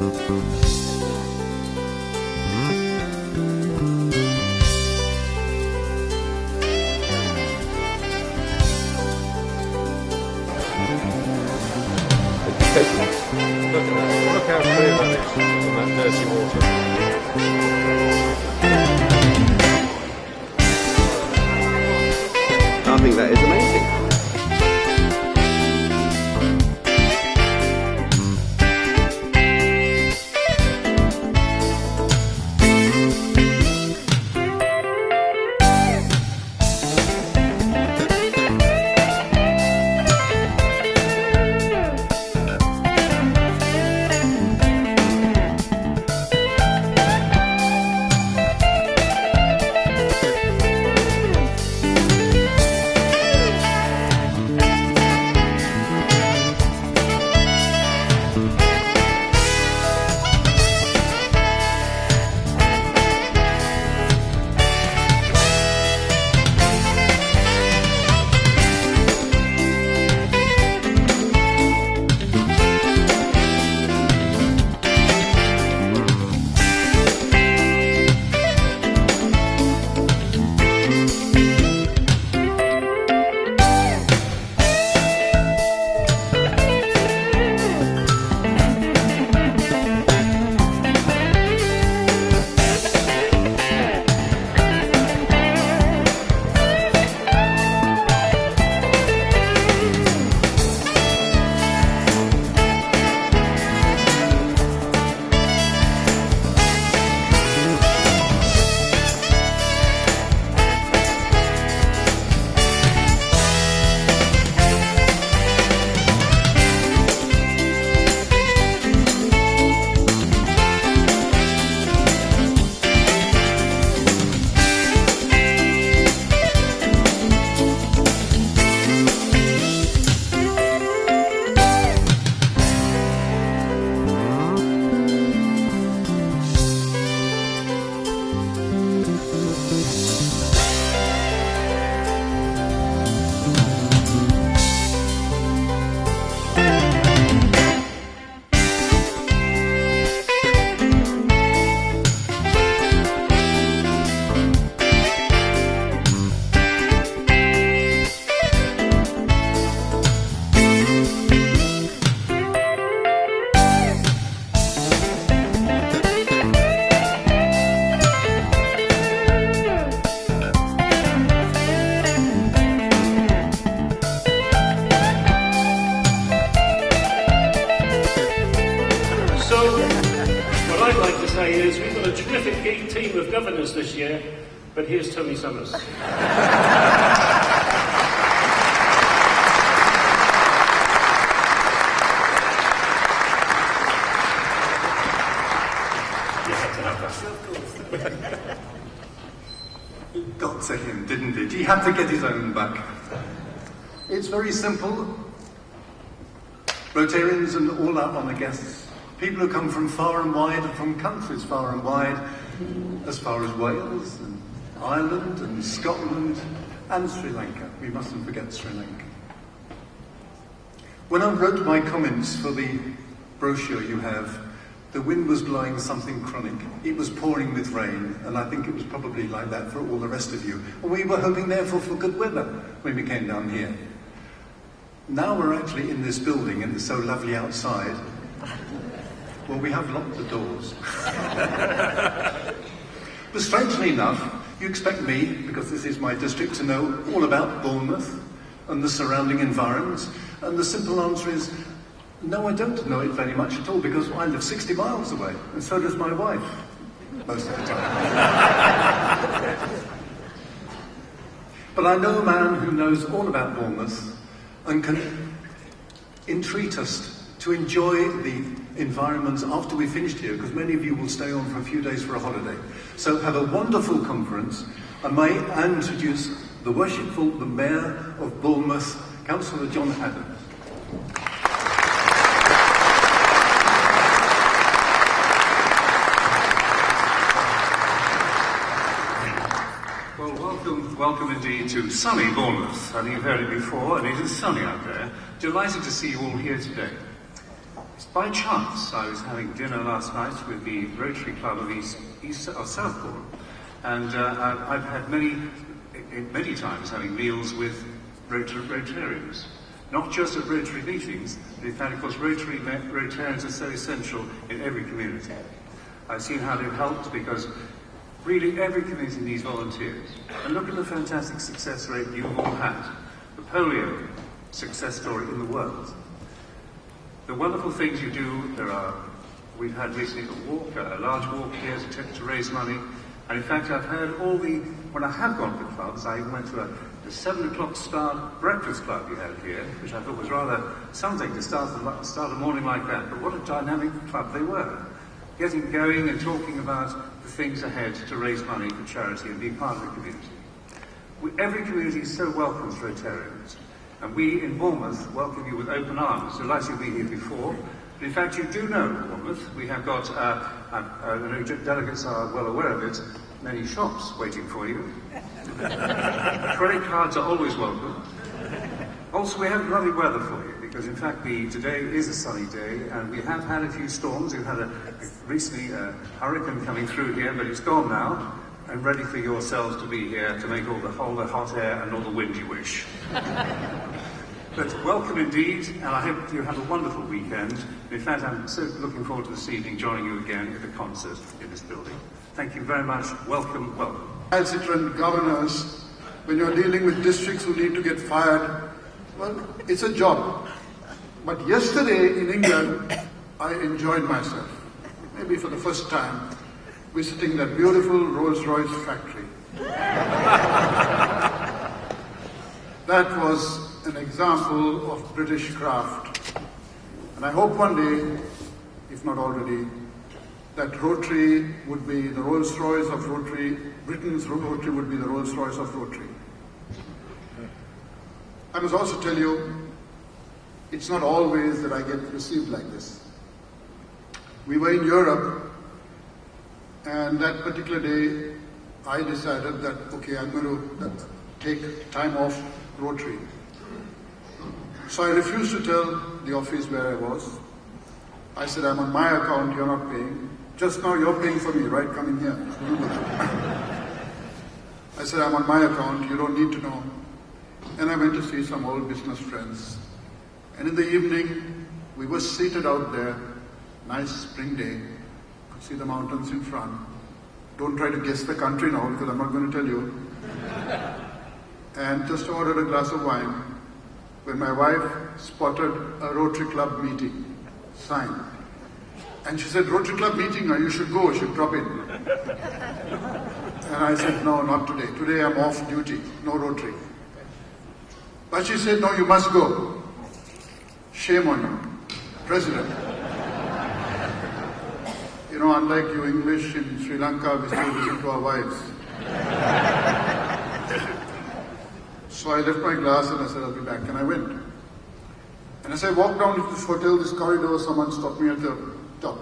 Look how clear that is from that dirty water. I think that is amazing. Is we've got a terrific geek team of governors this year, but here's Tony Summers. It got to him, didn't it? He had to get his own back. It's very simple. Rotarians and all our honour guests, people who come from far and wide, and from countries far and wide, as far as Wales and Ireland and Scotland and Sri Lanka. We mustn't forget Sri Lanka. When I wrote my comments for the brochure you have, the wind was blowing something chronic. It was pouring with rain, and I think it was probably like that for all the rest of you. And we were hoping, therefore, for good weather when we came down here. Now we're actually in this building, and it's so lovely outside. Well, we have locked the doors. But strangely enough, you expect me, because this is my district, to know all about Bournemouth and the surrounding environs. And the simple answer is, no, I don't know it very much at all, because I live 60 miles away, and so does my wife, most of the time. But I know a man who knows all about Bournemouth and can entreat us to enjoy the environment after we've finished here, because many of you will stay on for a few days for a holiday. So have a wonderful conference. I may introduce the worshipful, the Mayor of Bournemouth, Councillor John Adams. Welcome indeed to sunny Bournemouth. I think you've heard it before, and it is sunny out there. Delighted to see you all here today. By chance, I was having dinner last night with the Rotary Club of Southbourne, and I've had many times having meals with Rotarians. Not just at Rotary meetings, but in fact, of course, Rotarians are so essential in every community. I've seen how they've helped because really every community needs volunteers. And look at the fantastic success rate you've all had. The polio success story in the world. The wonderful things you do, we've had recently a large walk here to raise money. And in fact, I've heard when I have gone to clubs, I went to the 7 o'clock start breakfast club you had here, which I thought was rather something to start a morning like that. But what a dynamic club they were. Getting going and talking about the things ahead to raise money for charity and be part of the community. Every community so welcomes Rotarians. And we in Bournemouth welcome you with open arms. Delighted you've been here before. But in fact, you do know Bournemouth. We have got, I know delegates are well aware of it, many shops waiting for you. Credit cards are always welcome. Also, we have lovely weather for you, because in fact today is a sunny day, and we have had a few storms. We've had recently a hurricane coming through here, but it's gone now. And ready for yourselves to be here to make all the hot air and all the wind you wish. But welcome indeed, and I hope you have a wonderful weekend. In fact, I'm so looking forward to this evening joining you again at the concert in this building. Thank you very much. Welcome, welcome. Recalcitrant governors, when you're dealing with districts who need to get fired, well, it's a job. But yesterday in England, I enjoyed myself, maybe for the first time, visiting that beautiful Rolls-Royce factory. That was an example of British craft. And I hope one day, if not already, that Rotary would be the Rolls-Royce of Rotary, Britain's Rotary would be the Rolls-Royce of Rotary. I must also tell you, it's not always that I get received like this. We were in Europe, and that particular day, I decided that, okay, I'm going to take time off Rotary. So I refused to tell the office where I was. I said, I'm on my account, you're not paying. Just now you're paying for me, right? Coming here. Remember that. I said, I'm on my account, you don't need to know. And I went to see some old business friends. And in the evening, we were seated out there, nice spring day. See the mountains in front. Don't try to guess the country now, because I'm not going to tell you. And just ordered a glass of wine when my wife spotted a Rotary Club meeting sign. And she said, Rotary Club meeting, you should go, you should drop in. And I said, no, not today. Today I'm off duty, no Rotary. But she said, no, you must go. Shame on you, President. You know, unlike you English in Sri Lanka, we still listen to our wives. So I left my glass and I said, I'll be back. And I went. And as I walked down to this hotel, this corridor, someone stopped me at the top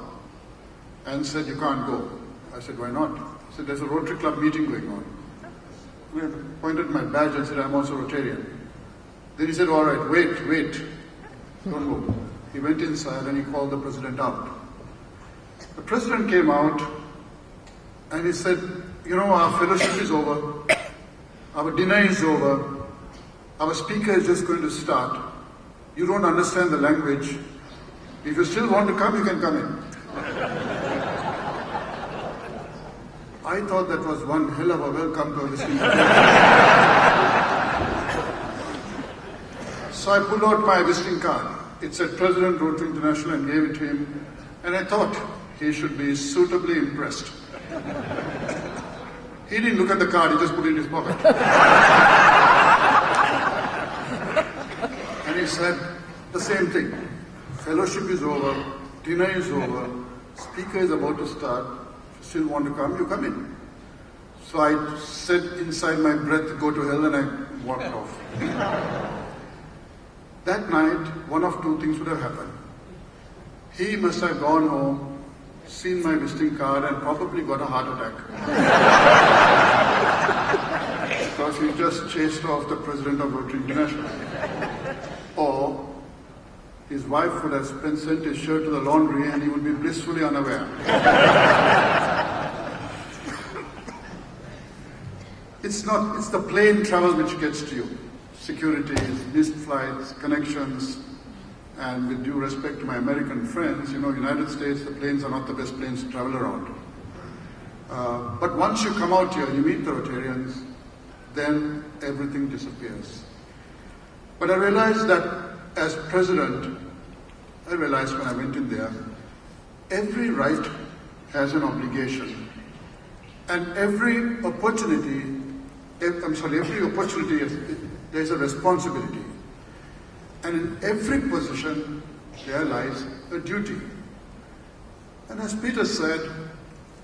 and said, you can't go. I said, why not? He said, there's a Rotary Club meeting going on. I pointed my badge and said, I'm also Rotarian. Then he said, all right, wait, don't go. He went inside and he called the president out. The president came out and he said, you know, our fellowship is over, our dinner is over, our speaker is just going to start. You don't understand the language. If you still want to come, you can come in. I thought that was one hell of a welcome to a visiting. So I pulled out my visiting card. It said President Rotary International and gave it to him. And I thought he should be suitably impressed. He didn't look at the card, he just put it in his pocket. And he said the same thing. Fellowship is over, dinner is over, speaker is about to start. If you still want to come, you come in. So I said inside my breath, go to hell, and I walked off. That night, one of two things would have happened. He must have gone home, seen my visiting card, and probably got a heart attack. Because he just chased off the president of Rotary International. Or his wife would have sent his shirt to the laundry and he would be blissfully unaware. It's the plane travel which gets to you. Securities, missed flights, connections, and with due respect to my American friends, United States, the planes are not the best planes to travel around. But once you come out here and you meet the Rotarians, then everything disappears. But I realized that as president, I realized when I went in there, every right has an obligation. And every opportunity, there's a responsibility. And in every position, there lies a duty. And as Peter said,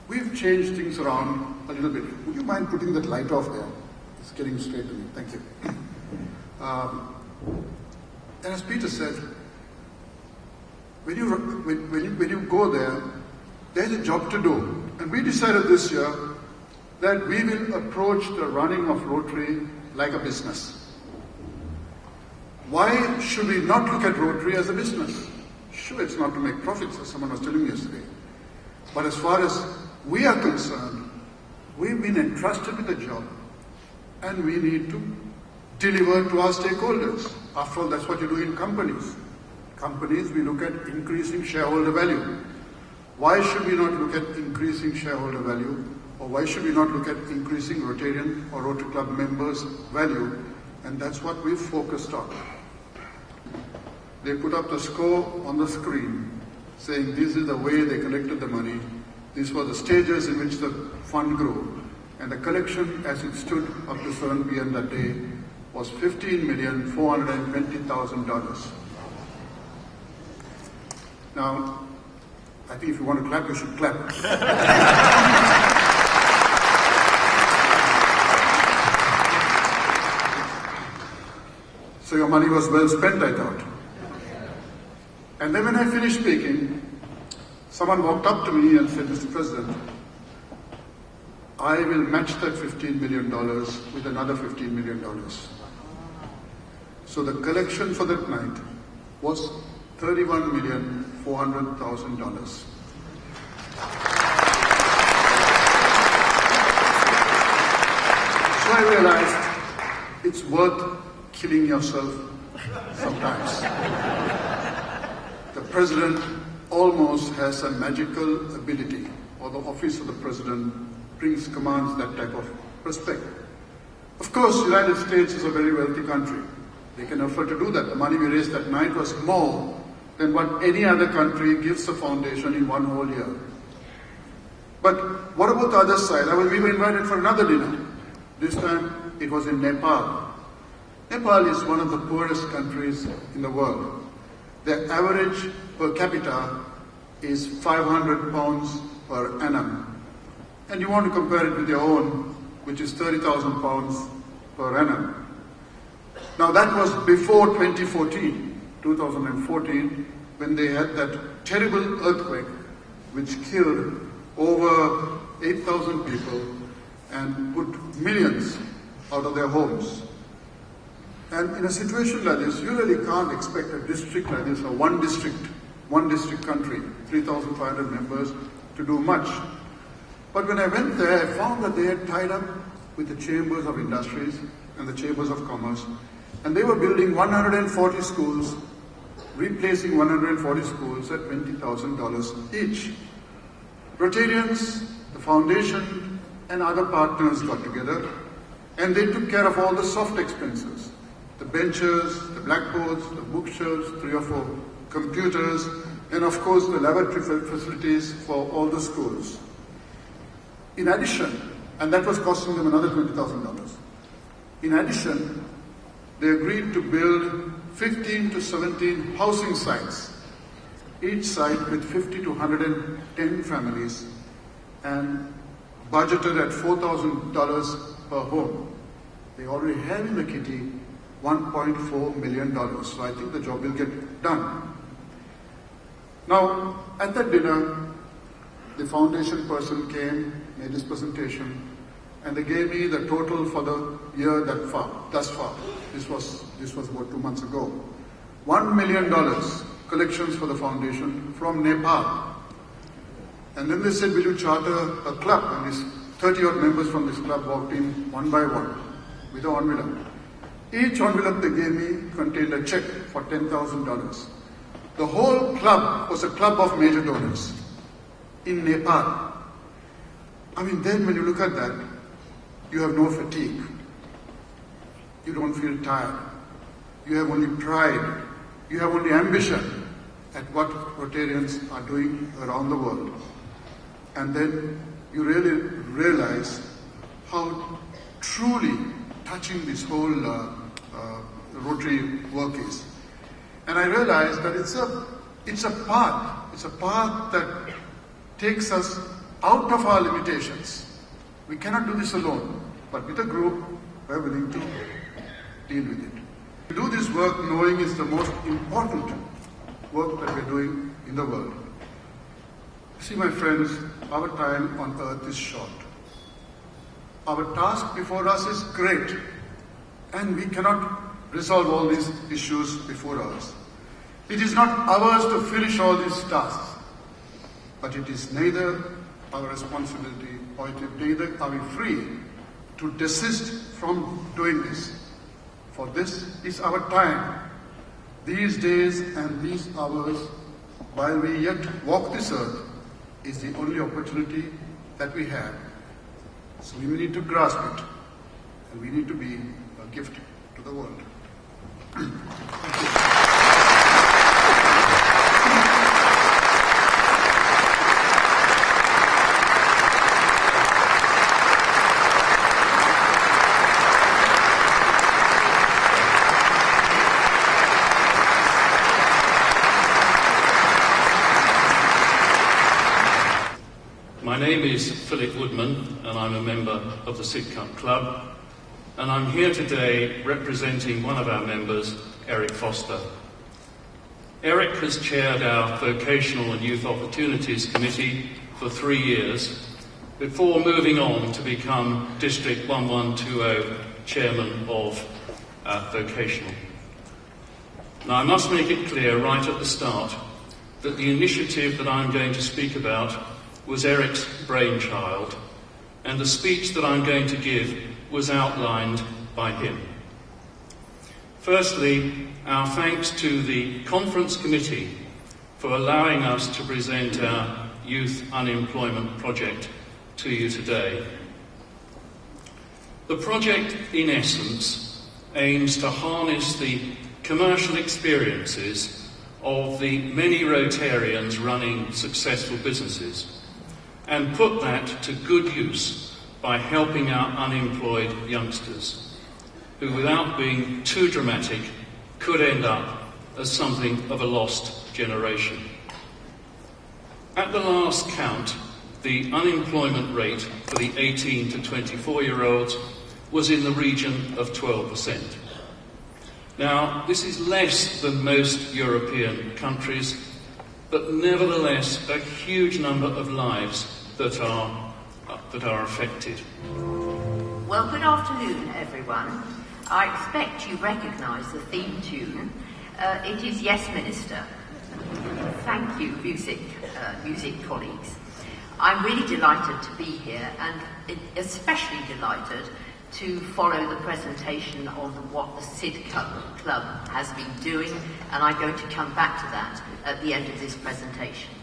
we've changed things around a little bit. Would you mind putting that light off there? It's getting straight to me. Thank you. And as Peter said, when you go there, there's a job to do. And we decided this year that we will approach the running of Rotary like a business. Why should we not look at Rotary as a business? Sure, it's not to make profits, as someone was telling me yesterday. But as far as we are concerned, we've been entrusted with a job and we need to deliver to our stakeholders. After all, that's what you do in companies. Companies, we look at increasing shareholder value. Why should we not look at increasing shareholder value? Or why should we not look at increasing Rotarian or Rotary Club members' value? And that's what we've focused on. They put up the score on the screen, saying this is the way they collected the money. These were the stages in which the fund grew. And the collection, as it stood up to 7 p.m. that day, was $15,420,000. Now, I think if you want to clap, you should clap. So your money was well spent, I thought. And then when I finished speaking, someone walked up to me and said, Mr. President, I will match that $15 million with another $15 million. So the collection for that night was $31,400,000. So I realized it's worth killing yourself sometimes. The president almost has a magical ability, or the office of the president commands that type of respect. Of course, the United States is a very wealthy country. They can afford to do that. The money we raised that night was more than what any other country gives the foundation in one whole year. But what about the other side? We were invited for another dinner. This time it was in Nepal. Nepal is one of the poorest countries in the world. Their average per capita is 500 pounds per annum. And you want to compare it with your own, which is 30,000 pounds per annum. Now that was before 2014, when they had that terrible earthquake which killed over 8,000 people and put millions out of their homes. And in a situation like this, you really can't expect a district like this, or one district country, 3,500 members, to do much. But when I went there, I found that they had tied up with the chambers of industries and the chambers of commerce, and they were building 140 schools, replacing 140 schools at $20,000 each. Rotarians, the foundation, and other partners got together, and they took care of all the soft expenses. The benches, the blackboards, the bookshelves, 3 or 4 computers, and of course the laboratory facilities for all the schools. In addition, and that was costing them another $20,000. In addition, they agreed to build 15 to 17 housing sites, each site with 50 to 110 families, and budgeted at $4,000 per home. They already have in the kitty $1.4 million, so I think the job will get done. Now, at that dinner, the foundation person came, made his presentation, and they gave me the total for the year thus far. This was about 2 months ago. $1 million collections for the foundation from Nepal. And then they said, will you charter a club? And these 30-odd members from this club walked in one by one with an envelope. Each envelope they gave me contained a check for $10,000. The whole club was a club of major donors in Nepal. I mean, then when you look at that, you have no fatigue. You don't feel tired. You have only pride. You have only ambition at what Rotarians are doing around the world. And then you really realize how truly touching this whole Rotary work is. And I realized that it's a path that takes us out of our limitations. We cannot do this alone, but with a group, we're willing to deal with it. We do this work knowing it's the most important work that we're doing in the world. See, my friends, our time on earth is short. Our task before us is great, and we cannot resolve all these issues before us. It is not ours to finish all these tasks, but it is neither our responsibility or neither are we free to desist from doing this. For this is our time. These days and these hours, while we yet walk this earth, is the only opportunity that we have. So we need to grasp it, and we need to be a gift to the world. Thank you. My name is Phillip Woodman, and I'm a member of the Sidcup Club, and I'm here today representing one of our members, Eric Foster. Eric has chaired our Vocational and Youth Opportunities Committee for 3 years before moving on to become District 1120 Chairman of Vocational. Now, I must make it clear right at the start that the initiative that I'm going to speak about was Eric's brainchild, and the speech that I'm going to give was outlined by him. Firstly, our thanks to the Conference Committee for allowing us to present our Youth Unemployment Project to you today. The project, in essence, aims to harness the commercial experiences of the many Rotarians running successful businesses and put that to good use by helping our unemployed youngsters, who, without being too dramatic, could end up as something of a lost generation. At the last count, the unemployment rate for the 18 to 24-year-olds was in the region of 12%. Now, this is less than most European countries, but nevertheless a huge number of lives that are affected. Well, good afternoon, everyone. I expect you recognise the theme tune. It is Yes, Minister. Thank you, music colleagues. I'm really delighted to be here, and especially delighted to follow the presentation on what the Sidcup Club has been doing, and I'm going to come back to that at the end of this presentation.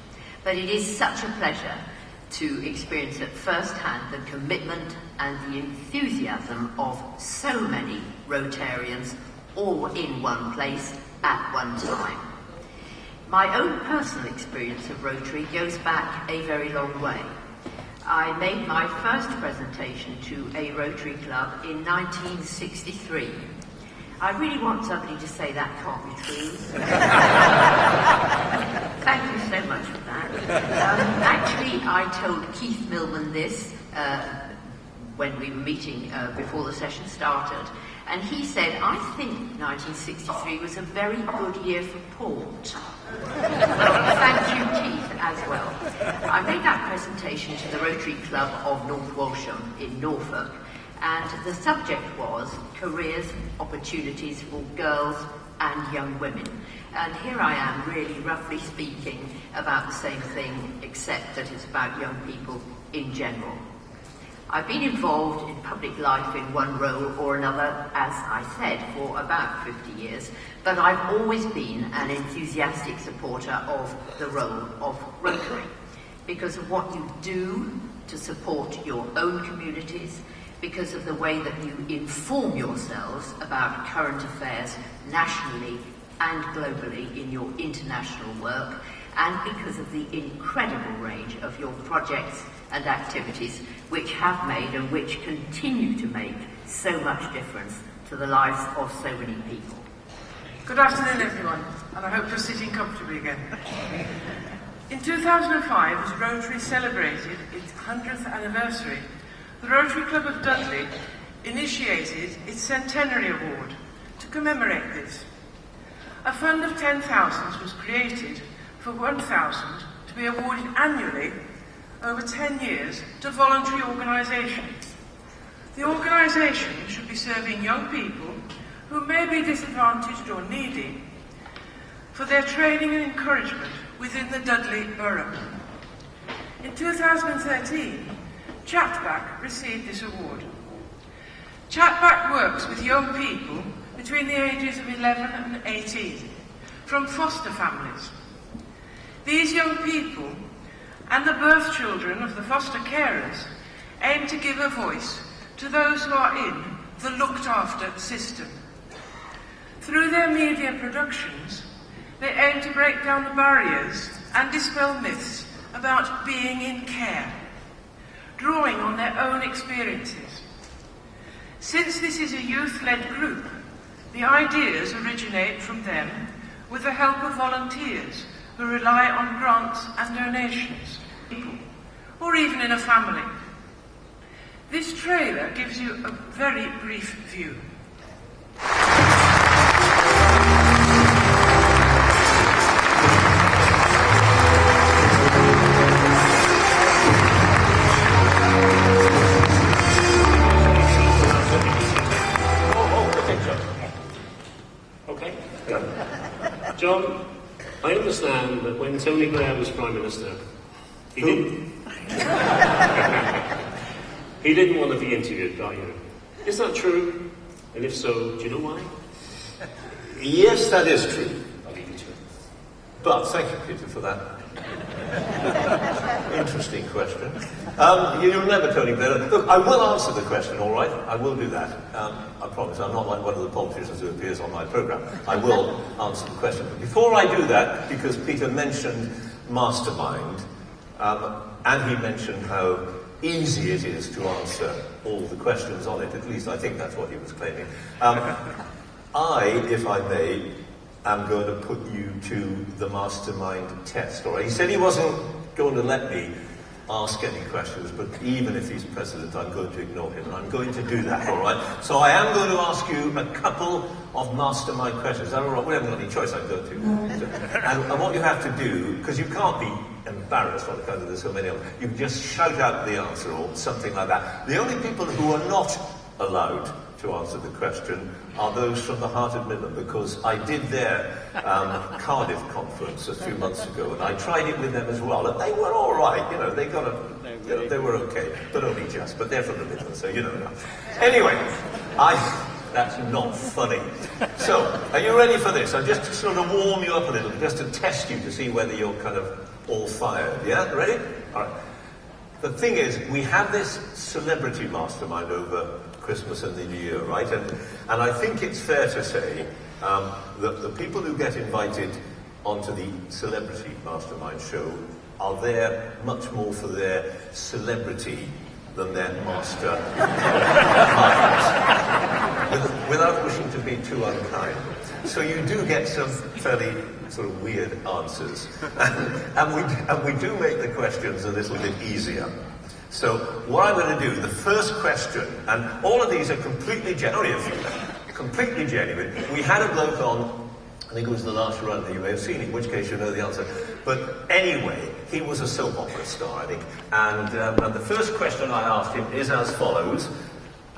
But it is such a pleasure to experience at first hand the commitment and the enthusiasm of so many Rotarians all in one place at one time. My own personal experience of Rotary goes back a very long way. I made my first presentation to a Rotary Club in 1963. I really want somebody to say that can't be true. Thank you so much for that. Actually, I told Keith Millman this when we were meeting before the session started, and he said, I think 1963 was a very good year for port. Well, thank you, Keith, as well. I made that presentation to the Rotary Club of North Walsham in Norfolk, and the subject was careers, opportunities for girls, and young women. And here I am, really roughly speaking, about the same thing, except that it's about young people in general. I've been involved in public life in one role or another, as I said, for about 50 years, but I've always been an enthusiastic supporter of the role of Rotary, because of what you do to support your own communities, because of the way that you inform yourselves about current affairs nationally and globally in your international work, and because of the incredible range of your projects and activities which have made and which continue to make so much difference to the lives of so many people. Good afternoon, everyone, and I hope you're sitting comfortably again. In 2005, as Rotary celebrated its 100th anniversary, the Rotary Club of Dudley initiated its Centenary Award to commemorate this. A fund of 10,000 was created for 1,000 to be awarded annually over 10 years to voluntary organisations. The organisation should be serving young people who may be disadvantaged or needy for their training and encouragement within the Dudley Borough. In 2013, Chatback received this award. Chatback works with young people between the ages of 11 and 18 from foster families. These young people and the birth children of the foster carers aim to give a voice to those who are in the looked after system. Through their media productions, they aim to break down the barriers and dispel myths about being in care, drawing on their own experiences. Since this is a youth-led group, the ideas originate from them with the help of volunteers who rely on grants and donations, or even in a family. This trailer gives you a very brief view. John, I understand that when Tony Blair was Prime Minister, he didn't want to be interviewed by you. Is that true? And if so, do you know why? Yes, that is true. I'll leave you to it. But thank you, Peter, for that interesting question. You'll never Tony Blair. Look, I will answer the question, all right? I will do that. I promise. I'm not like one of the politicians who appears on my programme. I will answer the question. But before I do that, because Peter mentioned Mastermind, and he mentioned how easy it is to answer all the questions on it, at least I think that's what he was claiming. I, if I may, am going to put you to the Mastermind test. All right? He said he wasn't going to let me ask any questions, but even if he's president, I'm going to ignore him, and I'm going to do that, all right? So I am going to ask you a couple of Mastermind questions. Is that all right? We haven't got any choice, I'm going to. And what you have to do, because you can't be embarrassed on account of there's so many of them, you can just shout out the answer or something like that. The only people who are not allowed to answer the question are those from the Heart of Midland, because I did their Cardiff conference a few months ago, and I tried it with them as well, and they were all right, you know, they got a, they were okay, but only just, but they're from the Midlands, so you know now. Anyway, that's not funny. So, are you ready for this? I'm just to sort of warm you up a little, just to test you to see whether you're kind of all fired, yeah? Ready? All right. The thing is, we have this celebrity mastermind over Christmas and the New Year, right? And I think it's fair to say that the people who get invited onto the celebrity mastermind show are there much more for their celebrity than their master mind, without wishing to be too unkind. So you do get some fairly sort of weird answers. and we do make the questions a little bit easier. So what I'm going to do, the first question, and all of these are completely genuine. We had a bloke on, I think it was the last run that you may have seen, in which case you know the answer. But anyway, he was a soap opera star, I think. And the first question I asked him is as follows,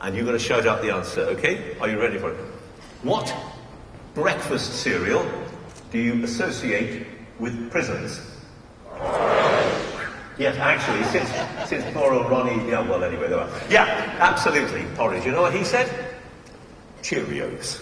and you're going to shout out the answer, okay? Are you ready for it? What breakfast cereal do you associate with prisons? Yes, actually, since poor old Ronnie, yeah, well, anyway, there are. Yeah, absolutely, porridge. You know what he said? Cheerios.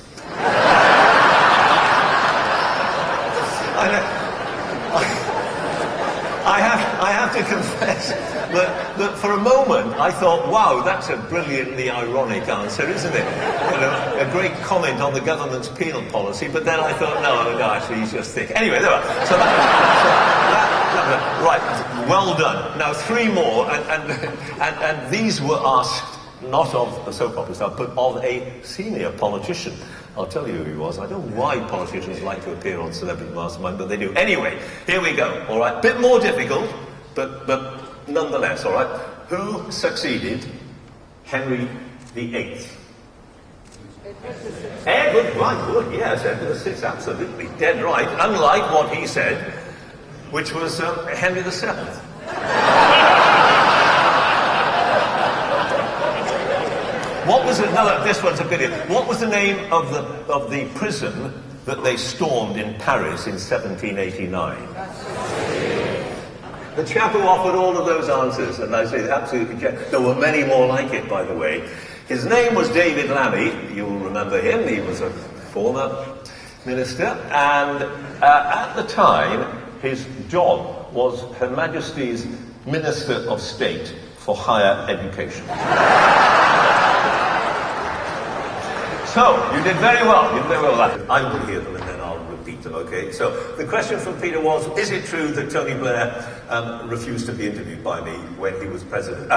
I have to confess that for a moment I thought, wow, that's a brilliantly ironic answer, isn't it? You know, a great comment on the government's penal policy, but then I thought, no, actually he's just thick. Anyway, there are. Right, well done. Now 3 more, and these were asked not of a soap opera star, but of a senior politician. I'll tell you who he was. I don't know why politicians like to appear on Celebrity Mastermind, but they do. Anyway, here we go, all right? Bit more difficult, but nonetheless, all right? Who succeeded Henry VIII? Edward, right, good, yes, Edward VI, absolutely, dead right, unlike what he said, which was Henry VII. What was it? No, this one's a bit. What was the name of the prison that they stormed in Paris in 1789? The chap who offered all of those answers, and I say absolutely, there were many more like it, by the way. His name was David Lammy. You'll remember him. He was a former minister, and at the time, his job was Her Majesty's Minister of State for Higher Education. So, you did very well. You did very well. I will hear them and then I'll repeat them, okay? So, the question from Peter was, is it true that Tony Blair refused to be interviewed by me when he was president,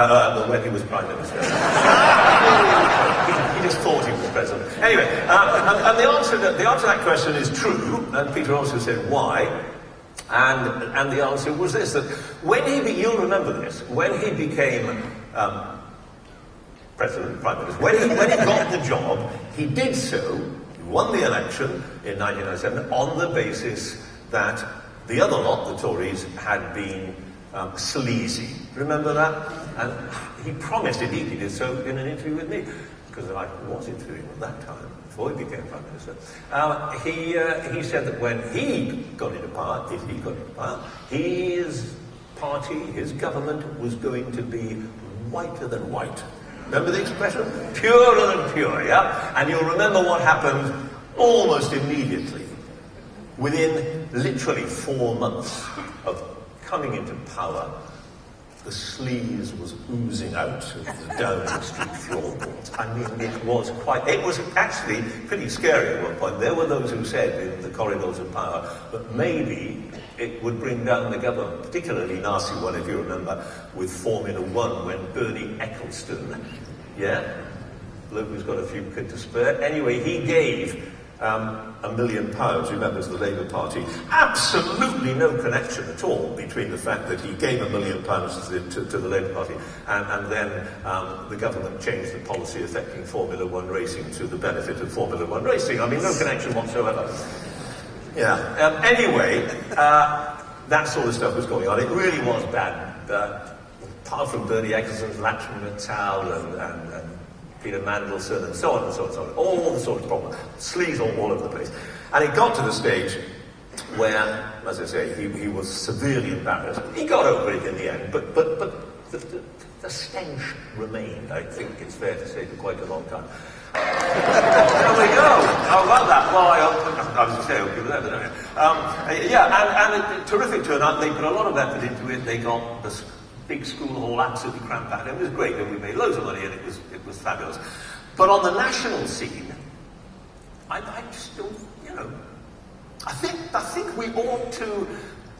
when he was Prime Minister? he just thought he was president. Anyway, and the answer to that question is true, and Peter also said why, and the answer was this, that when you'll remember this, when he became President, Prime Minister, when he got the job, he did so, he won the election in 1997 on the basis that the other lot, the Tories, had been sleazy. Remember that? And he promised, indeed he did so in an interview with me, because I was interviewing him at that time, before he became Prime Minister. He said that when he got into power, if he got into power, his party, his government, was going to be whiter than white. Remember the expression? Purer than pure, yeah? And you'll remember what happened almost immediately. Within literally 4 months of coming into power, the sleaze was oozing out of the Downing Street floorboards. I mean, it was actually pretty scary at one point. There were those who said in the corridors of power that maybe it would bring down the government, particularly nasty one, if you remember, with Formula One, when Bernie Ecclestone, yeah, bloke who's got a few quid to spare. Anyway, he gave £1 million, remember, to the Labour Party. Absolutely no connection at all between the fact that he gave £1 million to the Labour Party and then the government changed the policy affecting Formula One racing to the benefit of Formula One racing. I mean, no connection whatsoever. Yeah. Anyway, that sort of stuff was going on. It really was bad. Apart from Bernie Ecclestone's Lakshman Mittal and Peter Mandelson and so on and so on and so on. All the sort of problems. Sleaze all over the place. And it got to the stage where, as I say, he was severely embarrassed. He got over it in the end, but the stench remained, I think it's fair to say, for quite a long time. There we go. How about that? Well, I was going to say, I'll give it there, but anyway. And a terrific turnout. They put a lot of effort into it. They got this big school hall absolutely crammed back. It was great, and we made loads of money, and it was fabulous. But on the national scene, I still, I think we ought to,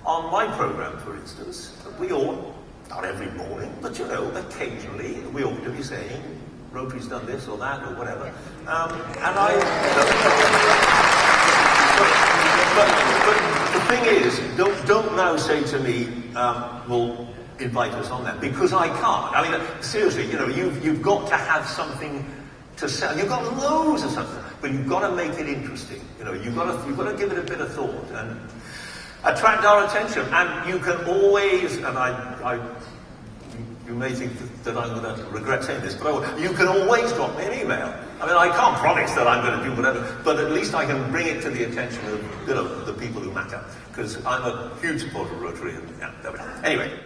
on my programme, for instance, we ought, not every morning, but occasionally, we ought to be saying, Rotary's done this or that or whatever. But the thing is, don't now say to me, well, invite us on that, because I can't. I mean, seriously, you've got to have something to sell. You've got loads of something, but you've got to make it interesting. You've got to give it a bit of thought and attract our attention. And you can always, and you may think that I'm going to regret saying this, but you can always drop me an email. I mean, I can't promise that I'm going to do whatever, but at least I can bring it to the attention of the people who matter, because I'm a huge supporter of Rotary. And, yeah, there we are. Anyway.